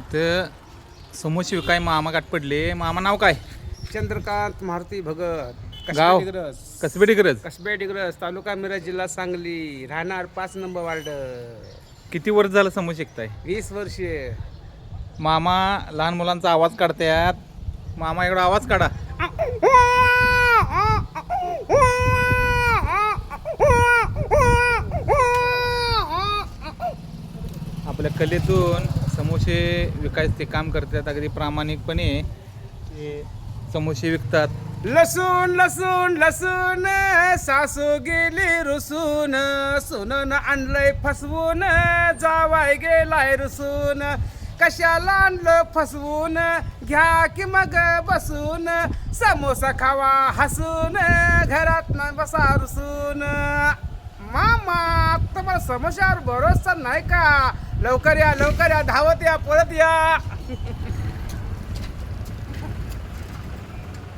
इथं समोसे विकाय मामा गाठ पडले. मामा नाव काय? चंद्रकांत मारुती भगत, गाव? कसबे डिग्रस, कसबे डिग्रज. कसबे डिग्रस, तालुका मिरज, जिल्हा सांगली, राहणार 5 नंबर वार्ड. किती वर्ष झालं समोसे विकताय? 20 वर्षे. मामा लहान मुलांचा आवाज काढतायत. मामा एवढा आवाज काढा. आपल्या कलेतून समोसे विकायचे ते काम करतात. अगदी प्रामाणिकपणे ते समोसे विकतात. लसूण लसूण लसूण सासू गेली रुसून, सुनन आणलंय फसवून, जावाय गेलाय रुसून. कशाला आणलं फसवून, घ्या की मग बसून, समोसा खावा हसून, घरात नाही बसा रुसून. मामा तुम्हाला समोशावर भरोसा नाही का? लवकर या धावत या, पळत या.